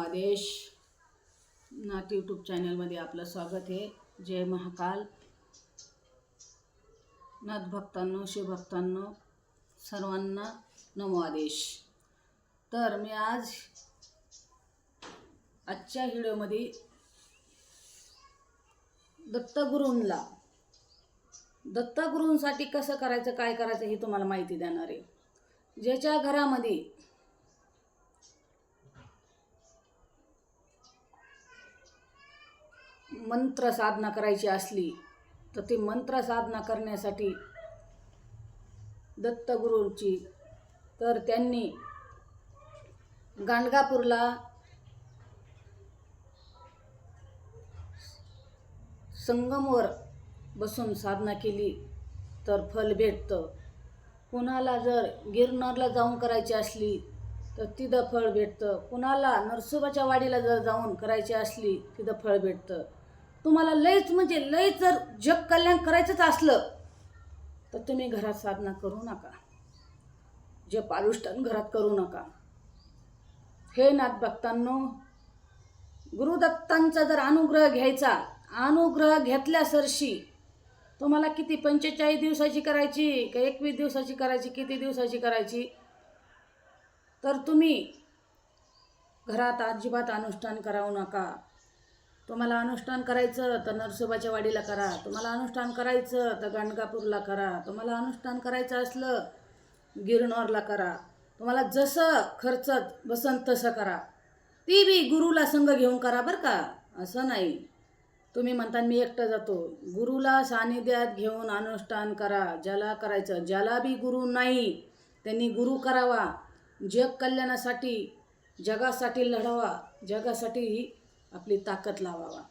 आदेश नाथ यूट्यूब चॅनलमध्ये आपलं स्वागत आहे। जय महाकाल। नाथ भक्तांनो, शिवभक्तांनो सर्वांना नमो आदेश। तर मी आजच्या व्हिडिओमध्ये दत्तगुरूंसाठी कसं करायचं, काय करायचं हे तुम्हाला माहिती देणार आहे। ज्याच्या घरामध्ये मंत्र साधना करायची असली तर ती मंत्र साधना करण्यासाठी दत्तगुरूंची तर त्यांनी गाणगापूरला संगमवर बसून साधना केली तर फल भेटतं। कुणाला जर गिरनारला जाऊन करायची असली तर तिथं फळ भेटतं। कुणाला नरसोबाच्या वाडीला जर जाऊन करायची असली तिथं फळ भेटतं। तुम्हाला लयच जर जग कल्याण करायचंच असलं तर तुम्ही घरात साधना करू नका, जप अनुष्ठान घरात करू नका। हे नाथ भक्तांनो, गुरुदत्तांचा जर अनुग्रह घ्यायचा, अनुग्रह घेतल्यासरशी तुम्हाला किती 45 दिवसाची करायची का 21 दिवसाची करायची, किती दिवसाची करायची, तर तुम्ही घरात अजिबात अनुष्ठान करावू नका। तुम्हाला अनुष्ठान करायचं तर नरसोबाच्या वाडीला करा, तुम्हाला अनुष्ठान करायचं तर गाणगापूरला करा, तुम्हाला अनुष्ठान करायचं असलं गिरनारला करा, तुम्हाला जसं खर्चत बसन तसं करा। ती बी गुरुला संग घेऊन करा बरं का, असं नाही तुम्ही म्हणता मी एकटं जातो। गुरुला सानिध्यात घेऊन अनुष्ठान करा, ज्याला करायचं। ज्याला बी गुरु नाही त्यांनी गुरु करावा। जग कल्याणासाठी, जगासाठी लढावा, जगासाठी आपली ताकद लावावा।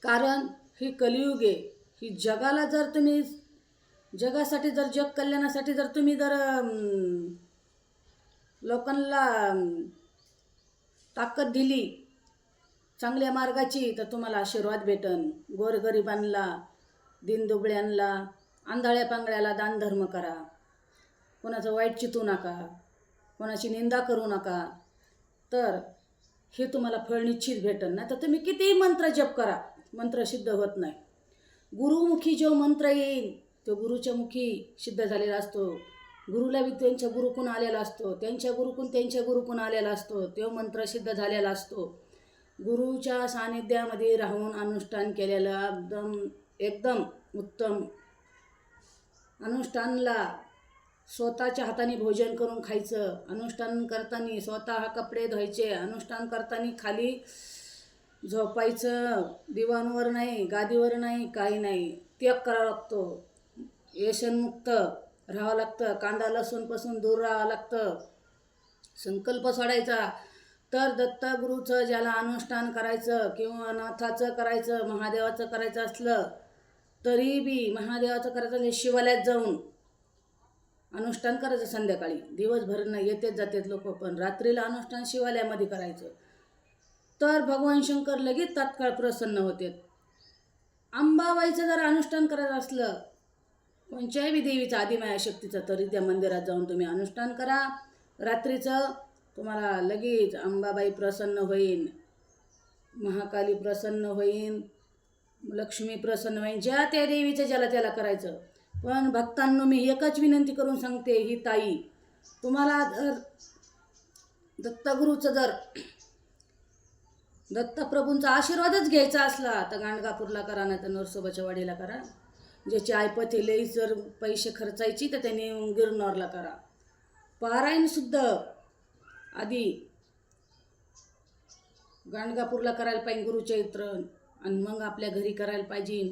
कारण ही कलियुग आहे, ही जगाला जर तुम्ही जगासाठी जर जग कल्याणासाठी जर तुम्ही जर लोकांना ताकद दिली चांगल्या मार्गाची तर तुम्हाला आशीर्वाद भेटन। गोरगरिबांना, दीनदुबळ्यांना, आंधळ्या पांगळ्याला दान धर्म करा, कोणाचं वाईट चितू नका, कोणाची निंदा करू नका, तर हे तुम्हाला फळ निश्चित भेटन। नाही तर तुम्ही कितीही मंत्र जप करा, मंत्र सिद्ध होत नाही। गुरुमुखी जो मंत्र येईल तो गुरुच्या मुखी सिद्ध झालेला असतो। गुरुला बी त्यांच्या गुरुकून आलेला असतो, त्यांच्या गुरुकून आलेला असतो, तो मंत्र सिद्ध झालेला असतो। गुरुच्या सानिध्यामध्ये राहून अनुष्ठान केलेलं एकदम उत्तम। अनुष्ठानला स्वतःच्या हाताने भोजन करून खायचं, अनुष्ठान करताना स्वतः कपडे धुवायचे, अनुष्ठान करताना खाली झोपायचं, दिवाणवर नाही, गादीवर नाही, काही नाही, त्याग करावा लागतो, व्यसनमुक्त राहावं लागतं, कांदा लसूणपासून दूर राहावं लागतं, संकल्प सोडायचा। तर दत्तगुरूचं ज्याला अनुष्ठान करायचं किंवा नाथाचं करायचं, महादेवाचं करायचं असलं तरी बी महादेवाचं करायचं म्हणजे शिवालयात जाऊन अनुष्ठान करायचं। संध्याकाळी दिवसभर नाही येतेच जातेत लोक, पण रात्रीला अनुष्ठान शिवालयामध्ये करायचं तर भगवान शंकर लगेच तात्काळ प्रसन्न होते। अंबाबाईचं जर अनुष्ठान करायचं असलं, कोणत्याही देवीचं आदिमाया शक्तीचं, तरी त्या मंदिरात जाऊन तुम्ही अनुष्ठान करा रात्रीचं, तुम्हाला लगेच अंबाबाई प्रसन्न होईन, महाकाली प्रसन्न होईन, लक्ष्मी प्रसन्न होईन, ज्या त्या देवीचं ज्याला त्याला करायचं। पण भक्तांनो, मी एकच विनंती करून सांगते, ही ताई तुम्हाला जर दत्तगुरूचं जर दत्तप्रभूंचा आशीर्वादच घ्यायचा असला तर गाणगापूरला करा, नाही तर नरसोबाच्या वाडीला करा। ज्याची ऐपत लई जर पैसे खर्चायची तर त्यांनी गिरनारला करा। पारायणसुद्धा आधी गाणगापूरला करायला पाहिजे गुरुचरित्र, आणि मग आपल्या घरी करायला पाहिजे।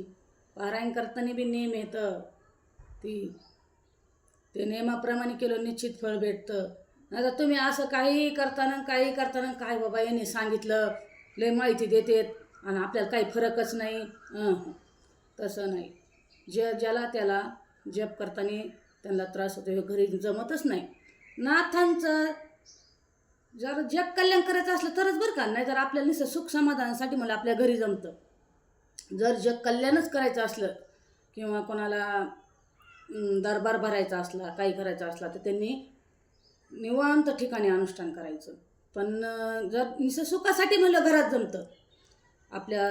पारायण करताना बी नेम येतं, ते नियमाप्रमाणे केलं निश्चित फळ भेटतं। नाही तर तुम्ही असं काही करताना काय बाबा यांनी सांगितलं, लय माहिती देतात आणि आपल्याला काही फरकच नाही, तसं नाही। ज्याला त्याला जप करताना त्यांना त्रास होतो, हे घरी जमतच नाही। नाथांचं जर जग कल्याण करायचं असलं तरच बरं का, नाही जर आपल्याला नुसतं सुख समाधानासाठी मला आपल्या घरी जमतं। जर जग कल्याणच करायचं असलं किंवा कोणाला दरबार भरायचा असला, काही करायचं असला तर त्यांनी निवांत ठिकाणी अनुष्ठान करायचं। पण जर निसं सुखासाठी म्हणलं घरात जमतं. आपल्या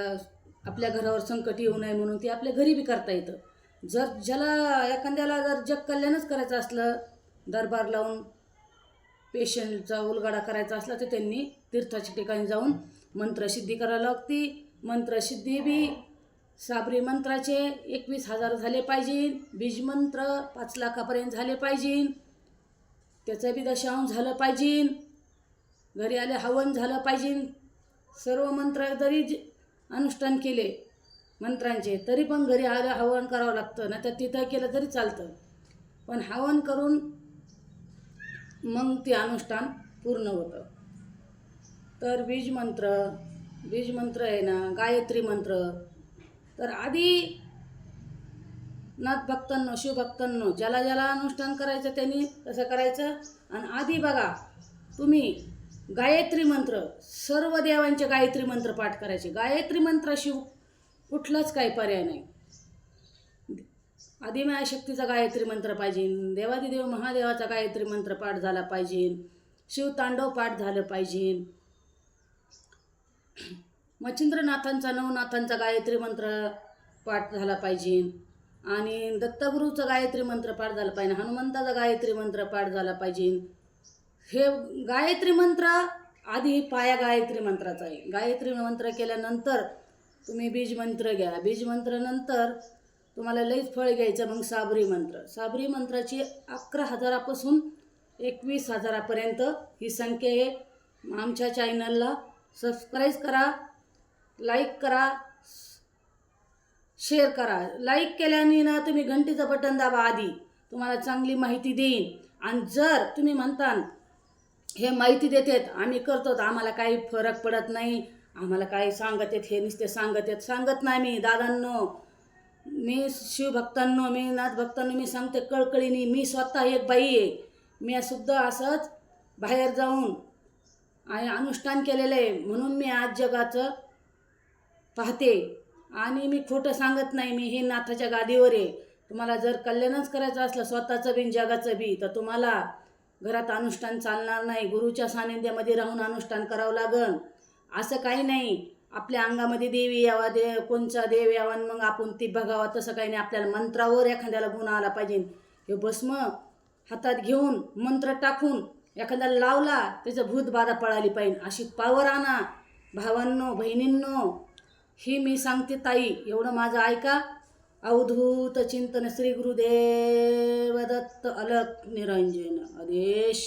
आपल्या घरावर संकट येऊ नये म्हणून ते आपल्या घरी बी करता येतं. जर ज्याला एखाद्याला जर जग कल्याणच करायचं असलं, दरबार लावून पेशंटचा उलगाडा करायचा असला, तर त्यांनी तीर्थाच्या ठिकाणी जाऊन मंत्रसिद्धी करायला लागती. मंत्रसिद्धी बी साबरी मंत्राचे 21,000 झाले पाहिजे. बीजमंत्र 5 लाखापर्यंत झाले पाहिजे. त्याचं बी दशांश झालं पाहिजे. घरी आले हवन झालं पाहिजे. सर्व मंत्र जरी अनुष्ठान केले मंत्रांचे तरी पण घरी आलं हवन करावं लागतं, नाही तर तिथं केलं तरी चालतं. पण हवन करून मग ते अनुष्ठान पूर्ण होतं. तर बीजमंत्र आहे ना, गायत्री मंत्र. तर आधी नाथ भक्तांनो, शिवभक्तांनो, ज्याला ज्याला अनुष्ठान करायचं त्यांनी तसं करायचं. आणि आधी बघा तुम्ही गायत्री मंत्र, सर्व देवांचे गायत्री मंत्र पाठ करायचे. गायत्री मंत्राशिव कुठलाच काही पर्याय नाही. आदिमायाशक्तीचा गायत्री मंत्र पाहिजे, देवादिदेव महादेवाचा गायत्री मंत्र पाठ झाला पाहिजे, शिवतांडव पाठ झालं पाहिजे, मच्छिंद्रनाथांचा नवनाथांचा गायत्री मंत्र पाठ झाला पाहिजे, आणि दत्तगुरूचा गायत्री मंत्र पाठ झाला पाहिजे, हनुमंताचा गायत्री मंत्र पाठ झाला पाहिजे. हे गायत्री मंत्र आधी पाया गायत्री मंत्राचा आहे. गायत्री मंत्र केल्यानंतर तुम्ही बीजमंत्र घ्या. बीजमंत्रानंतर तुम्हाला लईच फळ घ्यायचं. मग साबरी मंत्राची 11,000पासून 21,000पर्यंत ही संख्या आहे. आमच्या चॅनलला सबस्क्राईब करा, लाईक करा, शेअर करा. लाईक केल्याने ना तुम्ही घंटीचं बटन दाबा, आधी तुम्हाला चांगली माहिती देईन. आणि जर तुम्ही म्हणता हे माहिती देतात आम्ही करतो, आम्हाला काही फरक पडत नाही, आम्हाला काही सांगत आहेत, हे नुसते सांगत नाही मी दादांनो, मी शिवभक्तांनो, मी नाथभक्तांनो, मी सांगते कळकळीने. मी स्वतः एक बाई आहे. मी सुद्धा असंच बाहेर जाऊन आणि अनुष्ठान केलेलं आहे, म्हणून मी आज जगाचं पाहते. आणि मी खोटं सांगत नाही. मी हे नाथाच्या गादीवर आहे. तुम्हाला जर कल्याणच करायचं असलं स्वतःचं बी जगाचं बी, तर तुम्हाला घरात अनुष्ठान चालणार नाही. गुरुच्या सानिध्यामध्ये राहून अनुष्ठान करावं लागन. असं काही नाही आपल्या अंगामध्ये देवी यावा, कोणचा देव यावा मग आपण ती बघावा, तसं काही नाही. आपल्याला मंत्रावर एखाद्याला गुण आला पाहिजे. हे भस्म हातात घेऊन मंत्र टाकून एखाद्याला लावला त्याचं भूत बाधा पळाली पाहिजे, अशी पावर आणा भावांनो, बहिणींनो. ही मी सांगते ताई, एवढं माझं ऐका. अवधूत चिंतन श्री गुरुदेव दत्त अलख निरंजन आदेश.